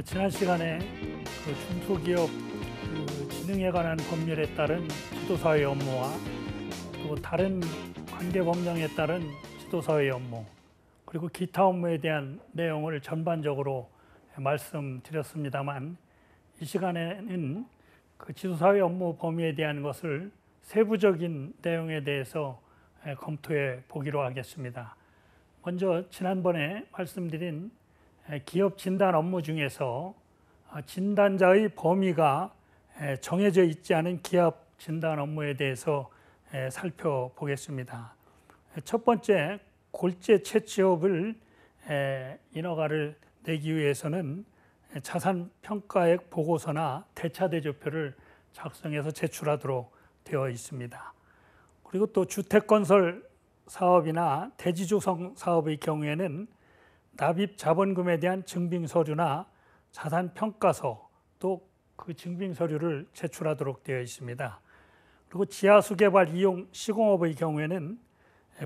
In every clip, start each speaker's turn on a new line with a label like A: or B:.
A: 지난 시간에 중소기업 진흥에 관한 법률에 따른 지도사회 업무와 또 다른 관계법령에 따른 지도사회 업무 그리고 기타 업무에 대한 내용을 전반적으로 말씀드렸습니다만, 이 시간에는 그 지도사회 업무 범위에 대한 것을 세부적인 내용에 대해서 검토해 보기로 하겠습니다. 먼저 지난번에 말씀드린 기업 진단 업무 중에서 진단자의 범위가 정해져 있지 않은 기업 진단 업무에 대해서 살펴보겠습니다. 첫 번째, 골재 채취업을 인허가를 내기 위해서는 자산평가액 보고서나 대차대조표를 작성해서 제출하도록 되어 있습니다. 그리고 또 주택건설 사업이나 대지조성 사업의 경우에는 납입 자본금에 대한 증빙서류나 자산평가서 또 그 증빙서류를 제출하도록 되어 있습니다. 그리고 지하수 개발 이용 시공업의 경우에는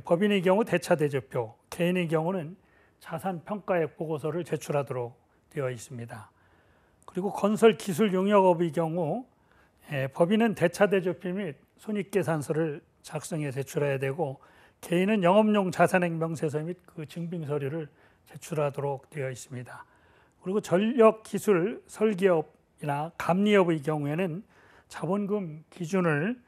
A: 법인의 경우 대차대조표, 개인의 경우는 자산평가액 보고서를 제출하도록 되어 있습니다. 그리고 건설기술 용역업의 경우 법인은 대차대조표 및 손익계산서를 작성해 제출해야 되고, 개인은 영업용 자산액 명세서 및 그 증빙서류를 제출하도록 되어 있습니다. 그리고 전력기술 설계업이나 감리업의 경우에는 자본금 기준을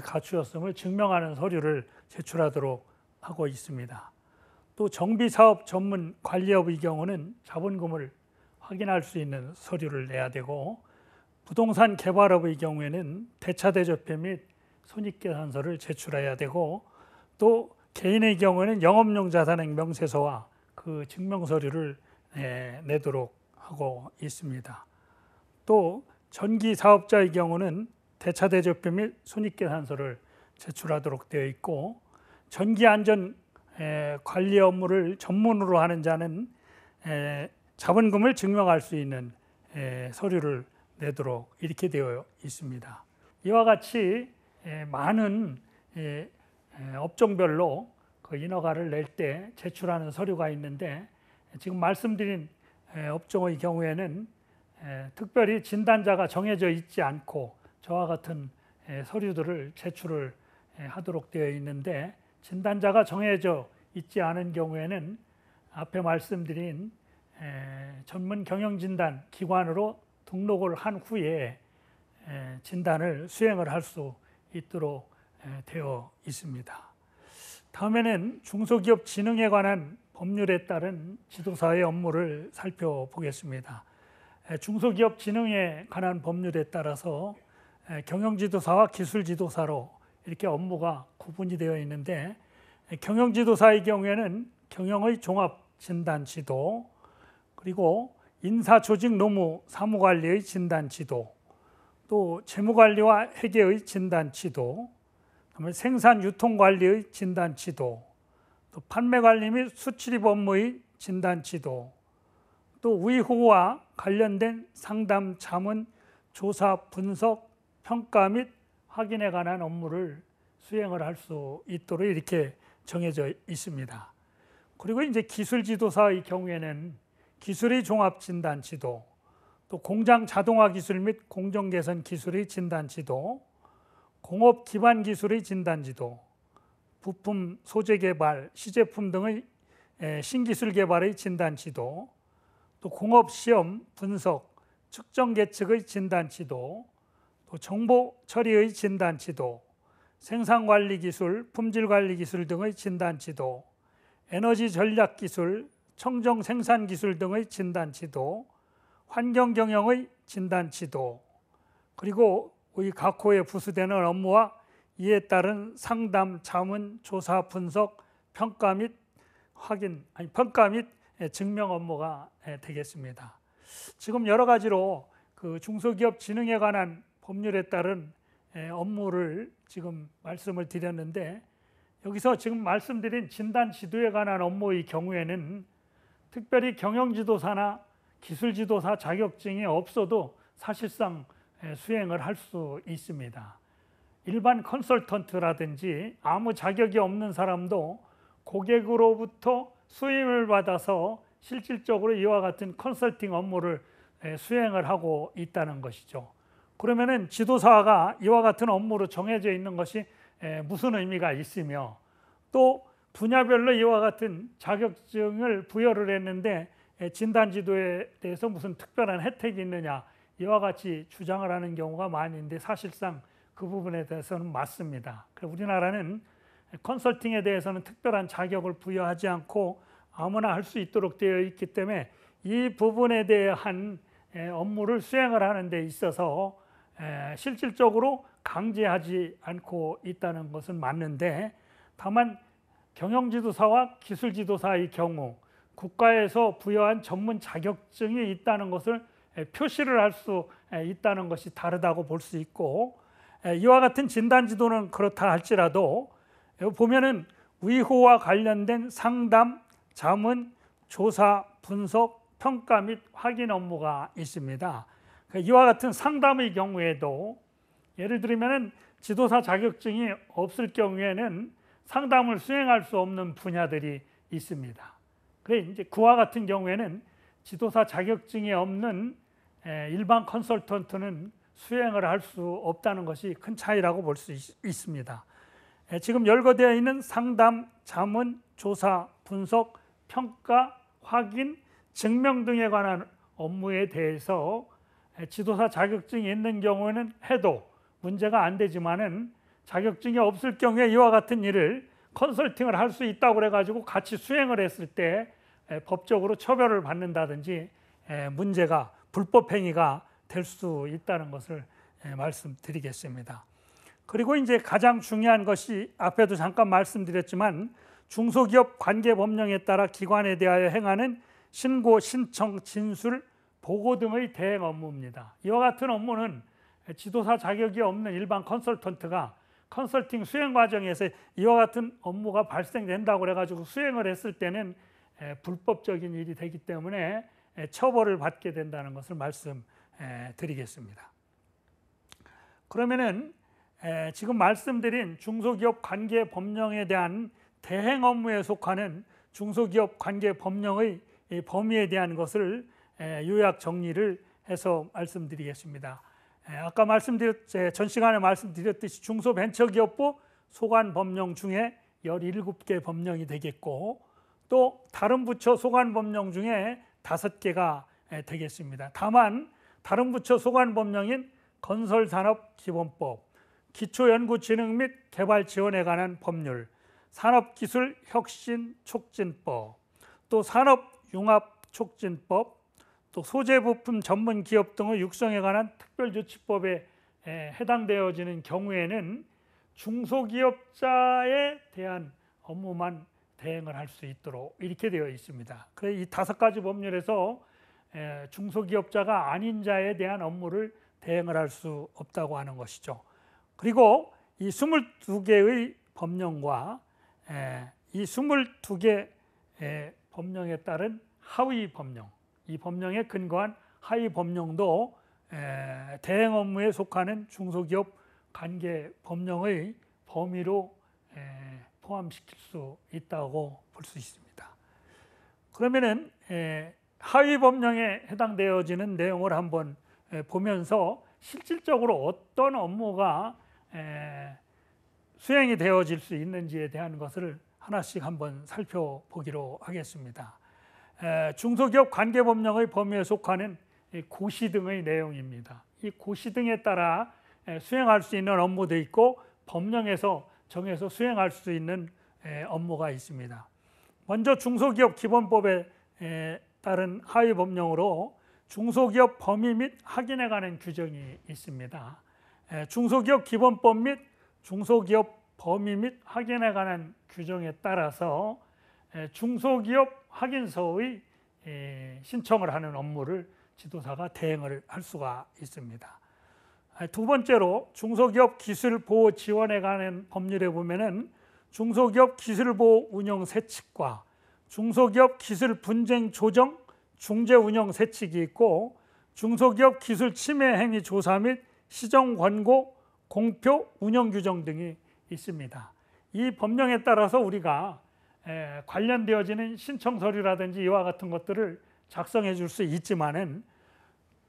A: 갖추었음을 증명하는 서류를 제출하도록 하고 있습니다. 또 정비사업 전문 관리업의 경우는 자본금을 확인할 수 있는 서류를 내야 되고, 부동산 개발업의 경우에는 대차대조표 및 손익계산서를 제출해야 되고, 또 개인의 경우에는 영업용 자산액 명세서와 그 증명서류를 내도록 하고 있습니다. 또 전기사업자의 경우는 대차대조표 및 손익계산서를 제출하도록 되어 있고, 전기안전 관리 업무를 전문으로 하는 자는 자본금을 증명할 수 있는 서류를 내도록 이렇게 되어 있습니다. 이와 같이 많은 업종별로 그 인허가를 낼 때 제출하는 서류가 있는데, 지금 말씀드린 업종의 경우에는 특별히 진단자가 정해져 있지 않고 저와 같은 서류들을 제출을 하도록 되어 있는데, 진단자가 정해져 있지 않은 경우에는 앞에 말씀드린 전문 경영진단 기관으로 등록을 한 후에 진단을 수행을 할 수 있도록 되어 있습니다. 다음에는 중소기업 진흥에 관한 법률에 따른 지도사회 업무를 살펴보겠습니다. 중소기업 진흥에 관한 법률에 따라서 경영지도사와 기술지도사로 이렇게 업무가 구분이 되어 있는데, 경영지도사의 경우에는 경영의 종합진단지도, 그리고 인사조직노무 사무관리의 진단지도, 또 재무관리와 회계의 진단지도, 생산 유통관리의 진단지도, 또 판매관리 및 수출입 업무의 진단지도, 또 위후와 관련된 상담, 자문, 조사, 분석, 평가 및 확인에 관한 업무를 수행을 할 수 있도록 이렇게 정해져 있습니다. 그리고 이제 기술지도사의 경우에는 기술의 종합진단지도, 또 공장 자동화 기술 및 공정개선 기술의 진단지도, 공업 기반 기술의 진단지도, 부품 소재 개발, 시제품 등의 신기술 개발의 진단지도, 또 공업 시험 분석, 측정 계측의 진단지도, 또 정보 처리의 진단지도, 생산관리 기술, 품질관리 기술 등의 진단지도, 에너지 전략 기술, 청정 생산 기술 등의 진단지도, 환경 경영의 진단지도, 그리고 이 각 호에 부수되는 업무와 이에 따른 상담, 자문, 조사, 분석, 평가 및 증명 업무가 되겠습니다. 지금 여러 가지로 그 중소기업 진흥에 관한 법률에 따른 업무를 지금 말씀을 드렸는데, 여기서 지금 말씀드린 진단지도에 관한 업무의 경우에는 특별히 경영지도사나 기술지도사 자격증이 없어도 사실상 수행을 할 수 있습니다. 일반 컨설턴트라든지 아무 자격이 없는 사람도 고객으로부터 수임을 받아서 실질적으로 이와 같은 컨설팅 업무를 수행을 하고 있다는 것이죠. 그러면은 지도사가 이와 같은 업무로 정해져 있는 것이 무슨 의미가 있으며, 또 분야별로 이와 같은 자격증을 부여를 했는데 진단지도에 대해서 무슨 특별한 혜택이 있느냐, 이와 같이 주장을 하는 경우가 많이 있는데 사실상 그 부분에 대해서는 맞습니다. 우리나라는 컨설팅에 대해서는 특별한 자격을 부여하지 않고 아무나 할 수 있도록 되어 있기 때문에 이 부분에 대한 업무를 수행을 하는 데 있어서 실질적으로 강제하지 않고 있다는 것은 맞는데, 다만 경영지도사와 기술지도사의 경우 국가에서 부여한 전문 자격증이 있다는 것을 표시를 할 수 있다는 것이 다르다고 볼 수 있고, 이와 같은 진단지도는 그렇다 할지라도 보면은 위호와 관련된 상담, 자문, 조사, 분석, 평가 및 확인 업무가 있습니다. 이와 같은 상담의 경우에도 예를 들면 지도사 자격증이 없을 경우에는 상담을 수행할 수 없는 분야들이 있습니다. 그래 이제 그와 같은 경우에는 지도사 자격증이 없는 일반 컨설턴트는 수행을 할 수 없다는 것이 큰 차이라고 볼 수 있습니다. 지금 열거되어 있는 상담, 자문, 조사, 분석, 평가, 확인, 증명 등에 관한 업무에 대해서 지도사 자격증이 있는 경우에는 해도 문제가 안 되지만은 자격증이 없을 경우에 이와 같은 일을 컨설팅을 할 수 있다고 그래가지고 같이 수행을 했을 때 법적으로 처벌을 받는다든지 문제가 불법 행위가 될 수 있다는 것을 말씀드리겠습니다. 그리고 이제 가장 중요한 것이 앞에도 잠깐 말씀드렸지만 중소기업 관계법령에 따라 기관에 대하여 행하는 신고, 신청, 진술, 보고 등의 대행 업무입니다. 이와 같은 업무는 지도사 자격이 없는 일반 컨설턴트가 컨설팅 수행 과정에서 이와 같은 업무가 발생된다고 해가지고 수행을 했을 때는 불법적인 일이 되기 때문에 처벌을 받게 된다는 것을 말씀드리겠습니다. 그러면은 지금 말씀드린 중소기업 관계 법령에 대한 대행 업무에 속하는 중소기업 관계 법령의 범위에 대한 것을 요약 정리를 해서 말씀드리겠습니다. 아까 전 시간에 말씀드렸듯이 중소벤처기업부 소관법령 중에 17개 법령이 되겠고, 또 다른 부처 소관법령 중에 5개가 되겠습니다. 다만 다른 부처 소관법령인 건설산업기본법, 기초연구진흥 및 개발지원에 관한 법률, 산업기술혁신촉진법, 또 산업융합촉진법, 또 소재부품 전문기업 등의 육성에 관한 특별조치법에 해당되어지는 경우에는 중소기업자에 대한 업무만 대행을 할 수 있도록 이렇게 되어 있습니다. 그래서 이 5가지 법률에서 중소기업자가 아닌 자에 대한 업무를 대행을 할 수 없다고 하는 것이죠. 그리고 이 22개의 법령과 이 22개 법령에 따른 하위 법령, 이 법령에 근거한 하위 법령도 대행 업무에 속하는 중소기업 관계 법령의 범위로 포함시킬 수 있다고 볼 수 있습니다. 그러면은 하위 법령에 해당되어지는 내용을 한번 보면서 실질적으로 어떤 업무가 수행이 되어질 수 있는지에 대한 것을 하나씩 한번 살펴보기로 하겠습니다. 중소기업 관계법령의 범위에 속하는 고시 등의 내용입니다. 이 고시 등에 따라 수행할 수 있는 업무도 있고 법령에서 정해서 수행할 수 있는 업무가 있습니다. 먼저 중소기업 기본법에 따른 하위 법령으로 중소기업 범위 및 확인에 관한 규정이 있습니다. 중소기업 기본법 및 중소기업 범위 및 확인에 관한 규정에 따라서 중소기업 확인서의 신청을 하는 업무를 지도사가 대행을 할 수가 있습니다. 두 번째로 중소기업 기술보호 지원에 관한 법률에 보면은 중소기업 기술보호 운영 세칙과 중소기업 기술 분쟁 조정 중재 운영 세칙이 있고, 중소기업 기술 침해 행위 조사 및 시정 권고 공표 운영 규정 등이 있습니다. 이 법령에 따라서 우리가 관련되어지는 신청 서류라든지 이와 같은 것들을 작성해 줄 수 있지만은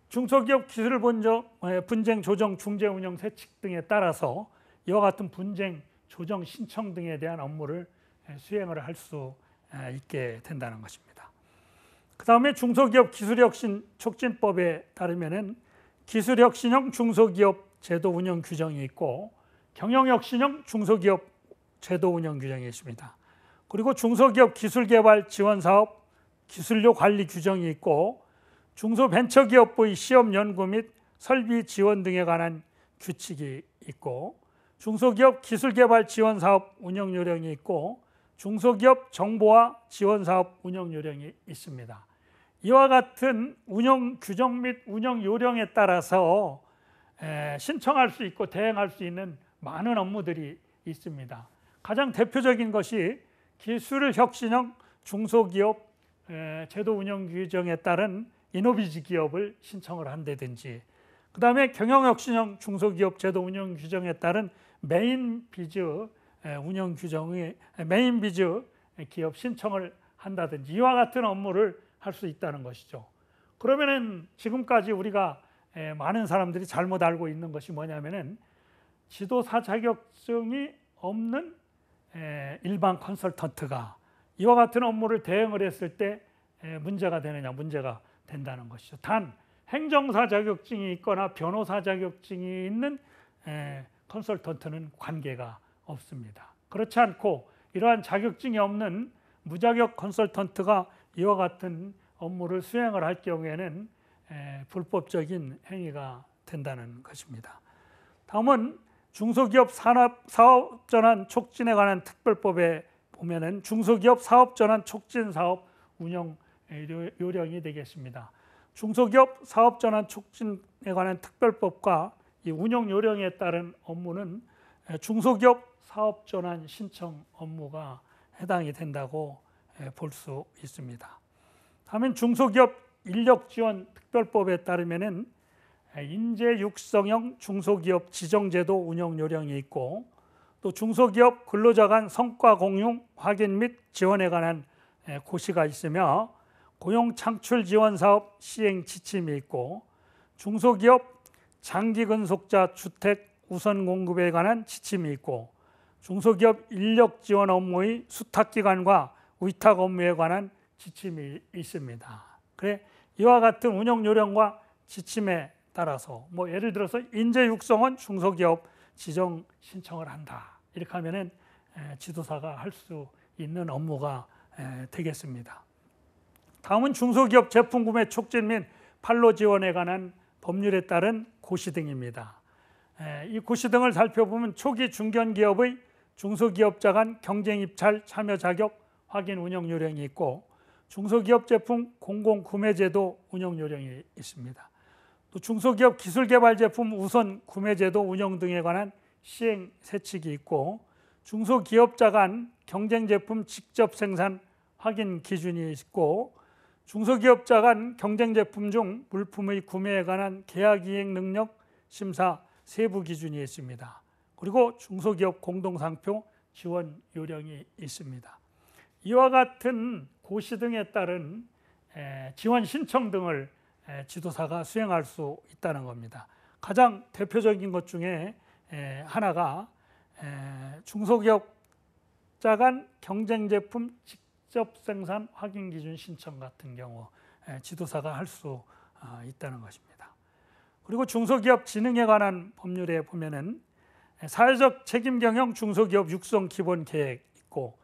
A: 중소기업 기술 분쟁 조정 중재 운영 세칙 등에 따라서 이와 같은 분쟁 조정 신청 등에 대한 업무를 수행을 할 수 있게 된다는 것입니다. 그 다음에 중소기업 기술혁신 촉진법에 따르면은 기술혁신형 중소기업 제도 운영 규정이 있고 경영혁신형 중소기업 제도 운영 규정이 있습니다. 그리고 중소기업 기술개발 지원사업 기술료 관리 규정이 있고 중소벤처기업부의 시험 연구 및 설비 지원 등에 관한 규칙이 있고 중소기업 기술개발 지원사업 운영 요령이 있고 중소기업 정보화 지원사업 운영 요령이 있습니다. 이와 같은 운영 규정 및 운영 요령에 따라서 신청할 수 있고 대행할 수 있는 많은 업무들이 있습니다. 가장 대표적인 것이 기술혁신형 중소기업 제도 운영 규정에 따른 이노비즈 기업을 신청을 한다든지, 그 다음에 경영혁신형 중소기업 제도 운영 규정에 따른 메인비즈 운영 규정의 메인비즈 기업 신청을 한다든지 이와 같은 업무를 할 수 있다는 것이죠. 그러면은 지금까지 우리가 많은 사람들이 잘못 알고 있는 것이 뭐냐면은 지도사 자격증이 없는 일반 컨설턴트가 이와 같은 업무를 대행을 했을 때 문제가 되느냐, 문제가 된다는 것이죠. 단 행정사 자격증이 있거나 변호사 자격증이 있는 컨설턴트는 관계가 없습니다. 그렇지 않고 이러한 자격증이 없는 무자격 컨설턴트가 이와 같은 업무를 수행을 할 경우에는 불법적인 행위가 된다는 것입니다. 다음은 중소기업 사업전환 촉진에 관한 특별법에 보면은 중소기업 사업전환 촉진 사업 운영 요령이 되겠습니다. 중소기업 사업전환 촉진에 관한 특별법과 이 운영 요령에 따른 업무는 중소기업 사업전환 신청 업무가 해당이 된다고 볼 수 있습니다. 다음은 중소기업 인력지원 특별법에 따르면은 인재 육성형 중소기업 지정제도 운영 요령이 있고 또 중소기업 근로자 간 성과 공유 확인 및 지원에 관한 고시가 있으며 고용 창출 지원 사업 시행 지침이 있고 중소기업 장기 근속자 주택 우선 공급에 관한 지침이 있고 중소기업 인력 지원 업무의 수탁 기관과 위탁 업무에 관한 지침이 있습니다. 그래 이와 같은 운영 요령과 지침에 따라서 예를 들어서 인재 육성원 중소기업 지정 신청을 한다. 이렇게 하면은 지도사가 할 수 있는 업무가 되겠습니다. 다음은 중소기업 제품 구매 촉진 및 판로 지원에 관한 법률에 따른 고시 등입니다. 이 고시 등을 살펴보면 초기 중견기업의 중소기업자 간 경쟁 입찰 참여 자격 확인 운영 요령이 있고 중소기업 제품 공공구매제도 운영 요령이 있습니다. 또 중소기업 기술개발 제품 우선 구매제도 운영 등에 관한 시행 세칙이 있고 중소기업자 간 경쟁 제품 직접 생산 확인 기준이 있고 중소기업자 간 경쟁 제품 중 물품의 구매에 관한 계약 이행 능력 심사 세부 기준이 있습니다. 그리고 중소기업 공동상표 지원 요령이 있습니다. 이와 같은 고시 등에 따른 지원 신청 등을 지도사가 수행할 수 있다는 겁니다. 가장 대표적인 것 중에 하나가 중소기업자 간 경쟁 제품 직접 생산 확인 기준 신청 같은 경우 지도사가 할 수 있다는 것입니다. 그리고 중소기업 진흥에 관한 법률에 보면은 사회적 책임 경영 중소기업 육성 기본 계획 있고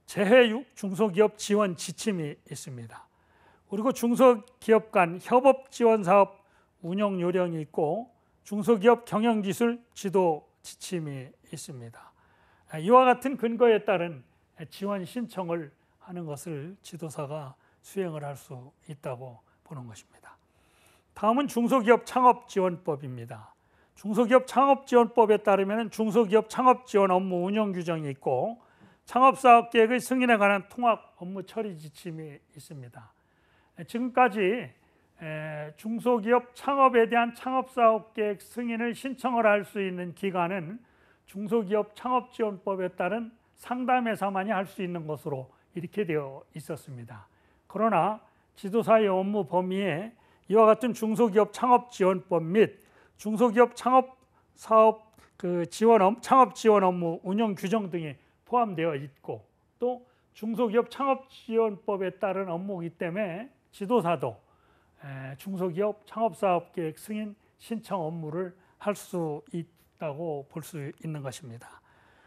A: 재해 중소기업 지원 지침이 있습니다. 그리고 중소기업 간 협업 지원 사업 운영 요령이 있고 중소기업 경영기술 지도 지침이 있습니다. 이와 같은 근거에 따른 지원 신청을 하는 것을 지도사가 수행을 할 수 있다고 보는 것입니다. 다음은 중소기업 창업지원법입니다. 중소기업 창업지원법에 따르면 중소기업 창업지원 업무 운영 규정이 있고 창업사업계획의 승인에 관한 통합 업무 처리 지침이 있습니다. 지금까지 중소기업 창업에 대한 창업사업계획 승인을 신청을 할 수 있는 기관은 중소기업 창업지원법에 따른 상담회사만이 할 수 있는 것으로 이렇게 되어 있었습니다. 그러나 지도사의 업무 범위에 이와 같은 중소기업 창업지원법 및 중소기업 창업사업 창업지원 업무 운영 규정 등이 포함되어 있고, 또 중소기업 창업지원법에 따른 업무이기 때문에 지도사도 중소기업 창업사업계획 승인 신청 업무를 할 수 있다고 볼 수 있는 것입니다.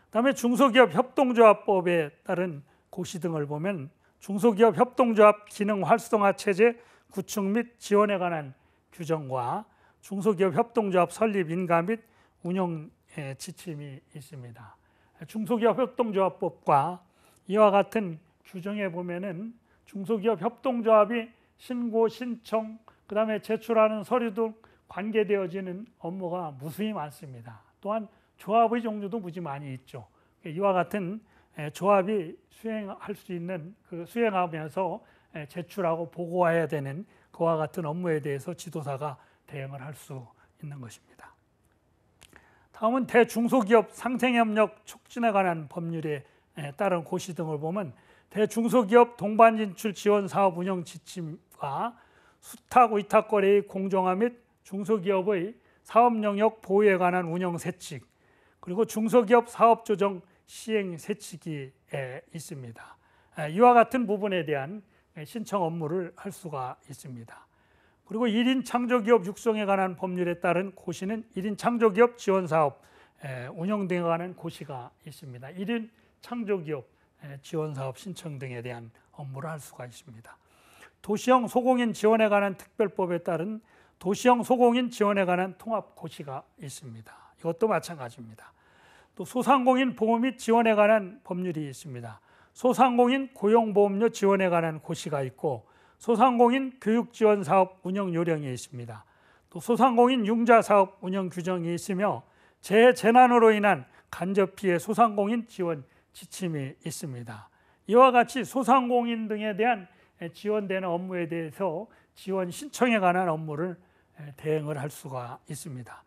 A: 그다음에 중소기업 협동조합법에 따른 고시 등을 보면 중소기업 협동조합 기능 활성화 체제 구축 및 지원에 관한 규정과 중소기업 협동조합 설립 인가 및 운영 지침이 있습니다. 중소기업 협동조합법과 이와 같은 규정에 보면은 중소기업 협동조합이 신고, 신청, 그 다음에 제출하는 서류 등 관계되어지는 업무가 무수히 많습니다. 또한 조합의 종류도 무지 많이 있죠. 이와 같은 조합이 수행할 수 있는 수행하면서 제출하고 보고해야 되는 그와 같은 업무에 대해서 지도사가 대응을 할 수 있는 것입니다. 다음은 대중소기업 상생협력 촉진에 관한 법률에 따른 고시 등을 보면 대중소기업 동반진출 지원 사업 운영 지침과 수탁 위탁 거래의 공정화 및 중소기업의 사업 영역 보호에 관한 운영 세칙, 그리고 중소기업 사업 조정 시행 세칙이 있습니다. 이와 같은 부분에 대한 신청 업무를 할 수가 있습니다. 그리고 1인 창조기업 육성에 관한 법률에 따른 고시는 1인 창조기업 지원사업 운영 등에 관한 고시가 있습니다. 1인 창조기업 지원사업 신청 등에 대한 업무를 할 수가 있습니다. 도시형 소공인 지원에 관한 특별법에 따른 도시형 소공인 지원에 관한 통합 고시가 있습니다. 이것도 마찬가지입니다. 또 소상공인 보호 및 지원에 관한 법률이 있습니다. 소상공인 고용보험료 지원에 관한 고시가 있고, 소상공인 교육지원사업 운영 요령이 있습니다. 또 소상공인 융자사업 운영 규정이 있으며 재난으로 인한 간접 피해 소상공인 지원 지침이 있습니다. 이와 같이 소상공인 등에 대한 지원되는 업무에 대해서 지원 신청에 관한 업무를 대응을 할 수가 있습니다.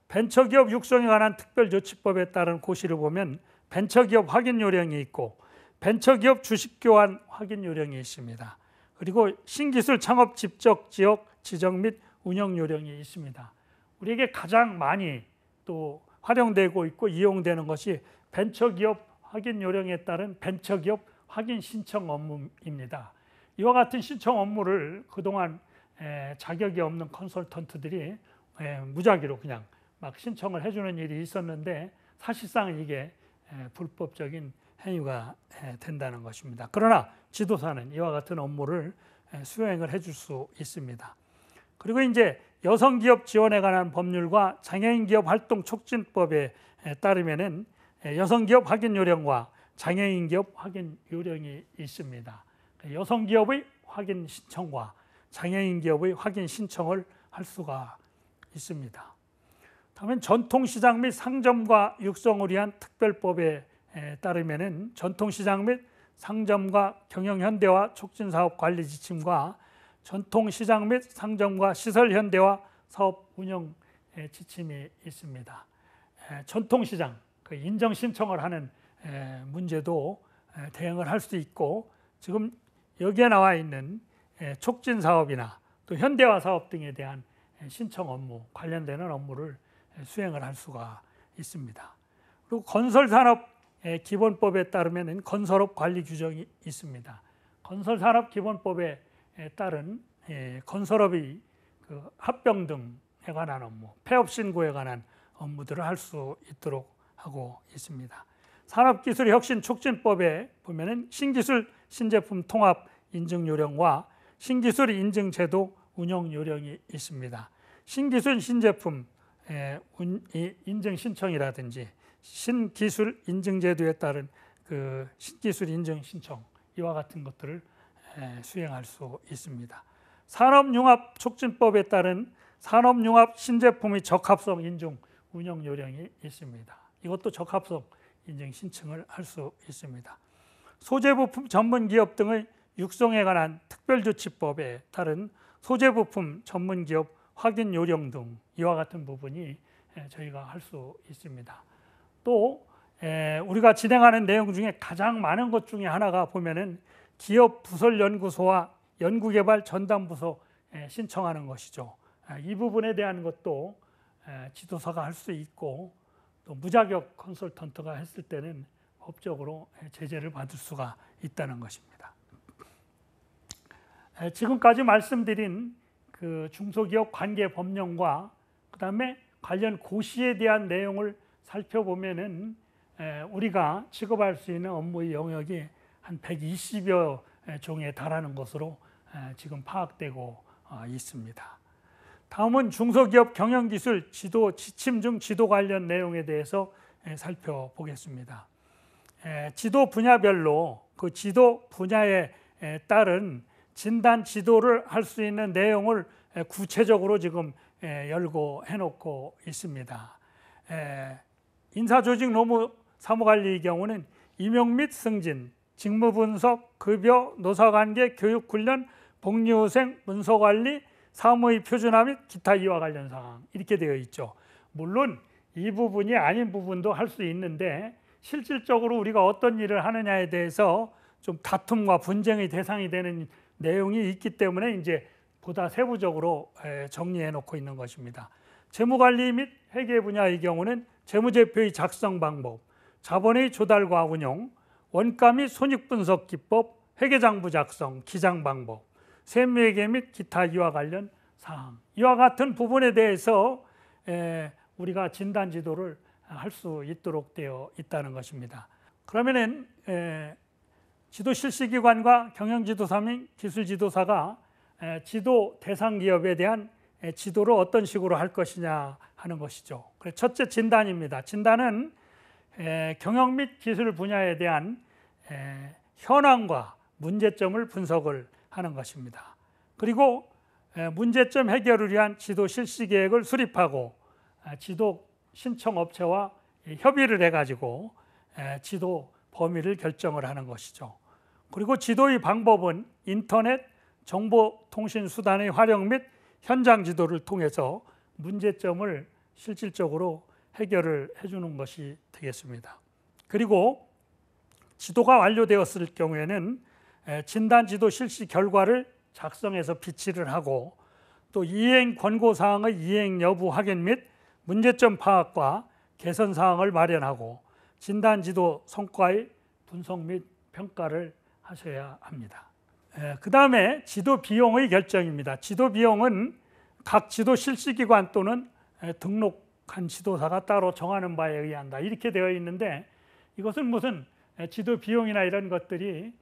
A: 벤처기업 육성에 관한 특별조치법에 따른 고시를 보면 벤처기업 확인 요령이 있고 벤처기업 주식교환 확인 요령이 있습니다. 그리고 신기술 창업 집적 지역 지정 및 운영 요령이 있습니다. 우리에게 가장 많이 또 활용되고 있고 이용되는 것이 벤처기업 확인 요령에 따른 벤처기업 확인 신청 업무입니다. 이와 같은 신청 업무를 그동안 자격이 없는 컨설턴트들이 무작위로 그냥 막 신청을 해주는 일이 있었는데, 사실상 이게 불법적인 행위가 된다는 것입니다. 그러나 지도사는 이와 같은 업무를 수행을 해줄 수 있습니다. 그리고 이제 여성기업 지원에 관한 법률과 장애인기업 활동 촉진법에 따르면은 여성기업 확인 요령과 장애인기업 확인 요령이 있습니다. 여성기업의 확인 신청과 장애인기업의 확인 신청을 할 수가 있습니다. 다음은 전통시장 및 상점과 육성을 위한 특별법에 따르면은 전통시장 및 상점과 경영현대화 촉진사업 관리 지침과 전통시장 및 상점과 시설현대화 사업 운영 지침이 있습니다. 전통시장 인정 신청을 하는 문제도 대응을 할 수 있고, 지금 여기에 나와 있는 촉진사업이나 또 현대화 사업 등에 대한 신청 업무, 관련되는 업무를 수행을 할 수가 있습니다. 그리고 건설산업 기본법에 따르면 건설업 관리 규정이 있습니다. 건설산업 기본법에 따른 건설업의 합병 등에 관한 업무, 폐업 신고에 관한 업무들을 할 수 있도록 하고 있습니다. 산업기술혁신촉진법에 보면은 신기술 신제품 통합 인증 요령과 신기술 인증제도 운영 요령이 있습니다. 신기술 신제품 인증 신청이라든지 신기술 인증제도에 따른 신기술 인증 신청, 이와 같은 것들을 수행할 수 있습니다. 산업융합촉진법에 따른 산업융합 신제품의 적합성 인증 운영 요령이 있습니다. 이것도 적합성 인증 신청을 할 수 있습니다. 소재부품 전문기업 등의 육성에 관한 특별조치법에 따른 소재부품 전문기업 확인 요령 등, 이와 같은 부분이 저희가 할 수 있습니다. 또 우리가 진행하는 내용 중에 가장 많은 것 중에 하나가 보면은 기업 부설 연구소와 연구개발 전담부서 신청하는 것이죠. 이 부분에 대한 것도 지도사가 할 수 있고 또 무자격 컨설턴트가 했을 때는 법적으로 제재를 받을 수가 있다는 것입니다. 지금까지 말씀드린 그 중소기업 관계 법령과 그다음에 관련 고시에 대한 내용을 살펴보면은 우리가 취급할 수 있는 업무의 영역이 한 120여 종에 달하는 것으로 지금 파악되고 있습니다. 다음은 중소기업 경영기술 지도 지침 중 지도 관련 내용에 대해서 살펴보겠습니다. 지도 분야별로 그 지도 분야에 따른 진단 지도를 할 수 있는 내용을 구체적으로 지금 열고 해놓고 있습니다. 인사조직 노무 사무관리의 경우는 임용 및 승진, 직무 분석, 급여, 노사관계, 교육훈련, 복리후생, 문서관리, 사무의 표준화 및 기타 이와 관련 사항 이렇게 되어 있죠. 물론 이 부분이 아닌 부분도 할 수 있는데 실질적으로 우리가 어떤 일을 하느냐에 대해서 좀 다툼과 분쟁의 대상이 되는 내용이 있기 때문에 이제 보다 세부적으로 정리해 놓고 있는 것입니다. 재무관리 및 회계 분야의 경우는 재무제표의 작성 방법, 자본의 조달과 운용, 원가 및 손익분석 기법, 회계장부 작성, 기장 방법, 세무회계 및 기타 이와 관련 사항 이와 같은 부분에 대해서 우리가 진단 지도를 할 수 있도록 되어 있다는 것입니다. 그러면은 지도 실시기관과 경영지도사 및 기술지도사가 지도 대상 기업에 대한 지도를 어떤 식으로 할 것이냐 하는 것이죠. 첫째 진단입니다. 진단은 경영 및 기술 분야에 대한 현황과 문제점을 분석을 하는 것입니다. 그리고 문제점 해결을 위한 지도 실시 계획을 수립하고 지도 신청 업체와 협의를 해가지고 지도 범위를 결정을 하는 것이죠. 그리고 지도의 방법은 인터넷, 정보통신수단의 활용 및 현장 지도를 통해서 문제점을 실질적으로 해결을 해주는 것이 되겠습니다. 그리고 지도가 완료되었을 경우에는 진단 지도 실시 결과를 작성해서 비치를 하고 또 이행 권고사항의 이행 여부 확인 및 문제점 파악과 개선 사항을 마련하고 진단 지도 성과의 분석 및 평가를 하셔야 합니다. 그 다음에 지도 비용의 결정입니다. 지도 비용은 각 지도 실시기관 또는 등록한 지도사가 따로 정하는 바에 의한다 이렇게 되어 있는데 이것은 무슨 지도 비용이나 이런 것들이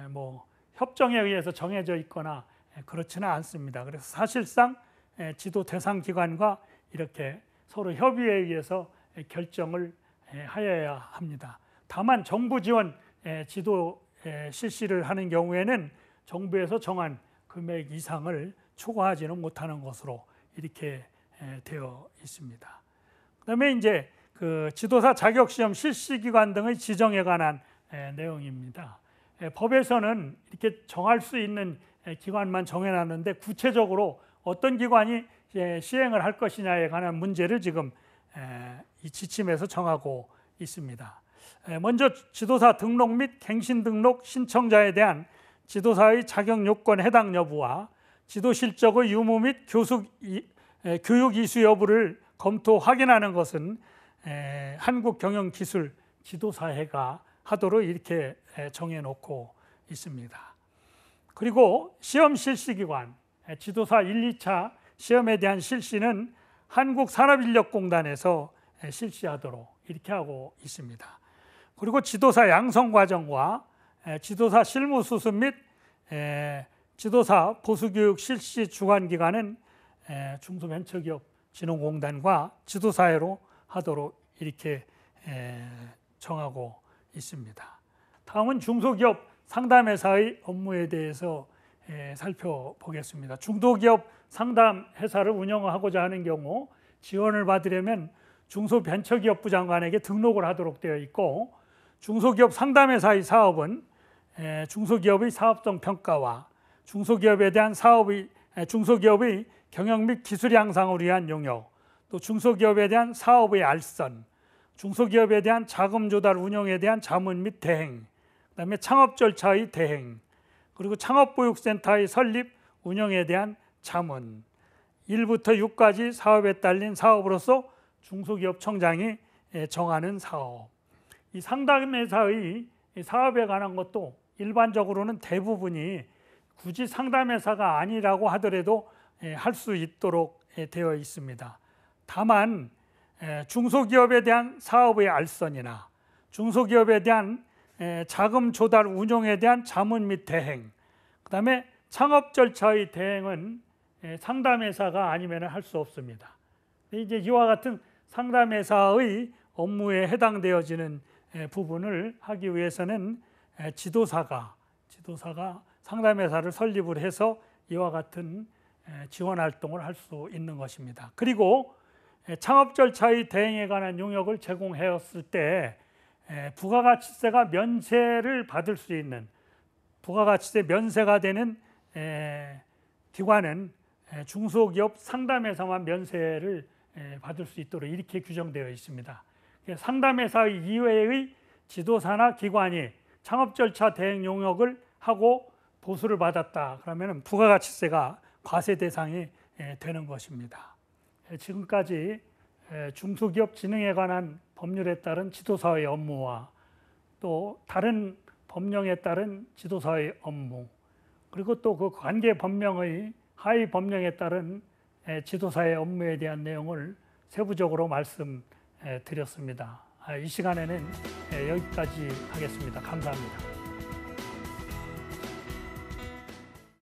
A: 뭐 협정에 의해서 정해져 있거나 그렇지는 않습니다. 그래서 사실상 지도 대상 기관과 이렇게 서로 협의에 의해서 결정을 하여야 합니다. 다만 정부 지원 지도 실시를 하는 경우에는 정부에서 정한 금액 이상을 초과하지는 못하는 것으로 이렇게 되어 있습니다. 그다음에 이제 그 지도사 자격시험 실시기관 등의 지정에 관한 내용입니다. 법에서는 이렇게 정할 수 있는 기관만 정해놨는데 구체적으로 어떤 기관이 시행을 할 것이냐에 관한 문제를 지금 이 지침에서 정하고 있습니다. 먼저 지도사 등록 및 갱신 등록 신청자에 대한 지도사의 자격 요건 해당 여부와 지도 실적의 유무 및 교육 이수 여부를 검토 확인하는 것은 한국경영기술지도사회가 하도록 이렇게 정해놓고 있습니다. 그리고 시험 실시기관, 지도사 1, 2차 시험에 대한 실시는 한국산업인력공단에서 실시하도록 이렇게 하고 있습니다. 그리고 지도사 양성과정과 지도사 실무수습 및 지도사 보수교육 실시 주관기관은 중소벤처기업진흥공단과 지도사회로 하도록 이렇게 정하고 있습니다. 다음은 중소기업 상담회사의 업무에 대해서 살펴보겠습니다. 중소기업 상담회사를 운영하고자 하는 경우 지원을 받으려면 중소벤처기업부 장관에게 등록을 하도록 되어 있고 중소기업 상담회사의 사업은 중소기업의 사업성 평가와 중소기업에 대한 중소기업의 경영 및 기술 향상을 위한 용역, 또 중소기업에 대한 사업의 알선, 중소기업에 대한 자금 조달 운영에 대한 자문 및 대행, 그다음에 창업 절차의 대행, 그리고 창업보육센터의 설립 운영에 대한 자문, 1부터 6까지 사업에 딸린 사업으로서 중소기업 청장이 정하는 사업. 이 상담회사의 사업에 관한 것도 일반적으로는 대부분이 굳이 상담회사가 아니라고 하더라도 할 수 있도록 되어 있습니다. 다만 중소기업에 대한 사업의 알선이나 중소기업에 대한 자금 조달 운용에 대한 자문 및 대행, 그 다음에 창업 절차의 대행은 상담회사가 아니면 할 수 없습니다. 이제 이와 같은 상담회사의 업무에 해당되어지는 부분을 하기 위해서는 지도사가 상담회사를 설립을 해서 이와 같은 지원 활동을 할 수 있는 것입니다. 그리고 창업 절차의 대행에 관한 용역을 제공하였을 때 부가가치세가 면세를 받을 수 있는, 부가가치세 면세가 되는 기관은 중소기업 상담회사만 면세를 받을 수 있도록 이렇게 규정되어 있습니다. 상담회사 이외의 지도사나 기관이 창업 절차 대행 용역을 하고 보수를 받았다 그러면 부가가치세가 과세 대상이 되는 것입니다. 지금까지 중소기업 진흥에 관한 법률에 따른 지도사의 업무와 또 다른 법령에 따른 지도사의 업무, 그리고 또 그 관계 법령의 하위 법령에 따른 지도사의 업무에 대한 내용을 세부적으로 말씀드렸습니다. 이 시간에는 여기까지 하겠습니다. 감사합니다.